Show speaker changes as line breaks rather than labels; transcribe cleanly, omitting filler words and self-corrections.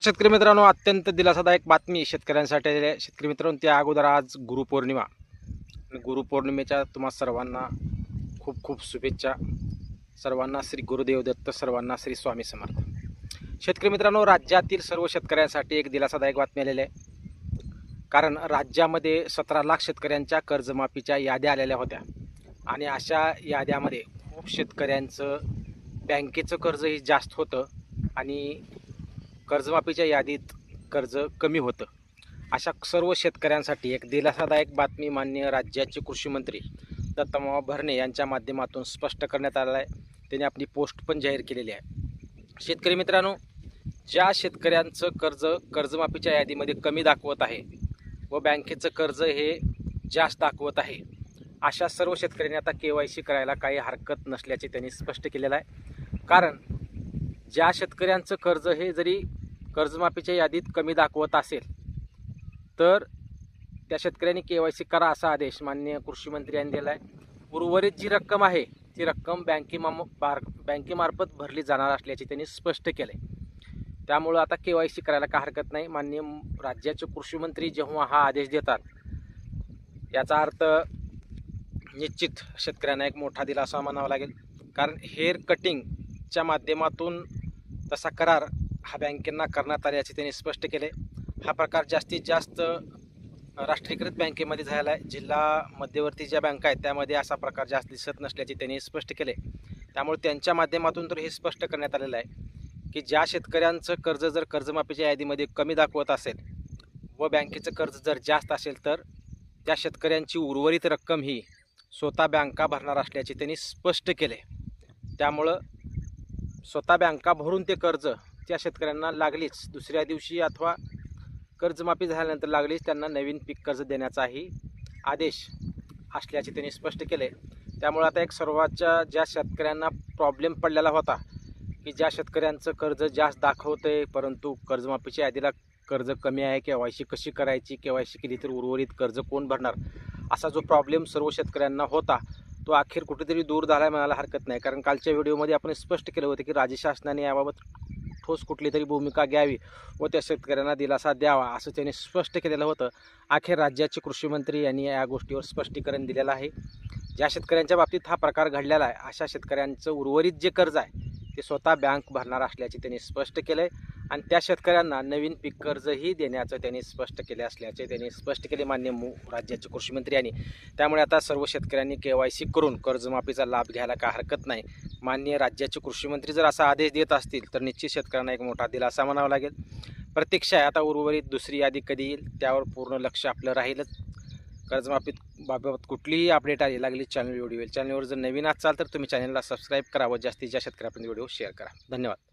शेतकरी मित्रांनो, अत्यंत दिलासादायक बातमी शेतकऱ्यांसाठी आलेली आहे. शेतकरी मित्रांनो, त्या अगोदर आज गुरुपौर्णिमा आणि गुरुपौर्णिमेच्या तुम्हा सर्वांना खूप खूप शुभेच्छा. सर्वांना श्री गुरुदेव दत्त, सर्वांना श्री स्वामी समर्थ. शेतकरी मित्रांनो, राज्यातील सर्व शेतकऱ्यांसाठी एक दिलासादायक बातमी आलेली आहे. कारण राज्यामध्ये 17 लाख शेतकऱ्यांच्या कर्जमाफीच्या याद्या आलेल्या होत्या आणि अशा याद्यामध्ये खूप शेतकऱ्यांचं बँकेचं कर्जही जास्त होतं आणि कर्जमाफीच्या यादीत कर्ज कमी होतं. अशा सर्व शेतकऱ्यांसाठी एक दिलासादायक बातमी माननीय राज्याचे कृषी मंत्री दत्तमामा भरणे यांच्या माध्यमातून स्पष्ट करण्यात आलेलं आहे. त्यांनी आपली पोस्ट पण जाहीर केलेली आहे. शेतकरी मित्रांनो, ज्या शेतकऱ्यांचं कर्जमाफीच्या यादीमध्ये कमी दाखवत आहे व बँकेचं कर्ज हे जास्त दाखवत आहे, अशा सर्व शेतकऱ्यांनी आता KYC करायला काही हरकत नसल्याचे त्यांनी स्पष्ट केलेलं आहे. कारण ज्या शेतकऱ्यांचं कर्ज हे जरी कर्जमाफीच्या यादीत कमी दाखवत असेल तर त्या शेतकऱ्यांनी KYC करा असा आदेश माननीय कृषी मंत्री यांनी दिला आहे. उर्वरित जी रक्कम आहे ती रक्कम बँकेमार्फत भरली जाणार असल्याचे त्यांनी स्पष्ट केले. त्यामुळं आता KYC करायला काय हरकत नाही. माननीय राज्याचे कृषी मंत्री जेव्हा हा आदेश देतात याचा अर्थ निश्चित शेतकऱ्यांना एक मोठा दिलासा म्हणावा लागेल. कारण हेअर कटिंगच्या माध्यमातून तसा करार हा बँकेंना करण्यात आल्याचे त्यांनी स्पष्ट केले. हा प्रकार जास्तीत जास्त राष्ट्रीयकृत बँकेमध्ये झाला आहे. जिल्हा मध्यवर्ती ज्या बँका आहेत त्यामध्ये असा प्रकार जास्त दिसत नसल्याचे त्यांनी स्पष्ट केले. त्यामुळे त्यांच्या माध्यमातून तर हे स्पष्ट करण्यात आलेलं आहे की ज्या शेतकऱ्यांचं कर्ज जर कर्जमाफीच्या यादीमध्ये कमी दाखवत असेल व बँकेचं कर्ज जर जास्त असेल तर त्या शेतकऱ्यांची उर्वरित रक्कम ही स्वतः बँका भरणार असल्याचे त्यांनी स्पष्ट केले. त्यामुळं स्वतः बँका भरून ते कर्ज त्या शेतकऱ्यांना लागलीच दुसऱ्या दिवशी अथवा कर्जमाफी झाल्यानंतर लागलीच त्यांना नवीन पीक कर्ज देण्याचाही आदेश असल्याचे त्यांनी स्पष्ट केले. त्यामुळे आता एक सर्वांच्या ज्या शेतकऱ्यांना प्रॉब्लेम पडलेला होता की ज्या शेतकऱ्यांचं कर्ज जास्त दाखवतंय परंतु कर्जमाफीच्या यादीला कर्ज कमी आहे, KYC कशी करायची, KYC केली तर उर्वरित कर्ज कोण भरणार, असा जो प्रॉब्लेम सर्व शेतकऱ्यांना होता तो अखेर कुठेतरी दूर झाला म्हणायला हरकत नाही. कारण कालच्या व्हिडिओमध्ये आपण स्पष्ट केलं होतं की राज्य शासनाने याबाबत ठोस कुठली तरी भूमिका घ्यावी व त्या शेतकऱ्यांना दिलासा द्यावा असं त्यांनी स्पष्ट केलेलं होतं. अखेर राज्याचे कृषी मंत्री यांनी या गोष्टीवर स्पष्टीकरण दिलेलं आहे. ज्या शेतकऱ्यांच्या बाबतीत हा प्रकार घडलेला आहे अशा शेतकऱ्यांचं उर्वरित जे कर्ज आहे ते स्वतः बँक भरणार असल्याचे त्यांनी स्पष्ट केले आणि त्या शेतकऱ्यांना नवीन पीक कर्जही देण्याचं त्यांनी स्पष्ट केले असल्याचे त्यांनी स्पष्ट केले माननीय राज्याचे कृषी मंत्री यांनी. त्यामुळे आता सर्व शेतकऱ्यांनी KYC करून कर्जमाफीचा लाभ घ्यायला काय हरकत नाही. माननीय राज्याचे कृषी मंत्री जर असा आदेश देत असतील तर निश्चित शेतकऱ्यांना एक मोठा दिलासा म्हणावा लागेल. प्रत्यक्ष आहे आता उर्वरित दुसरी यादी कधी येईल त्यावर पूर्ण लक्ष आपलं राहीलच. कर्जमाफी बाबत कुठलीही अपडेट आली लागली चॅनल व्हिडिओ येईल. चॅनलवर जर नवीन असाल तर तुम्ही चॅनलला सबस्क्राईब करा व जास्तीत जास्त शेतकऱ्यांपर्यंत व्हिडिओ शेअर करा. धन्यवाद.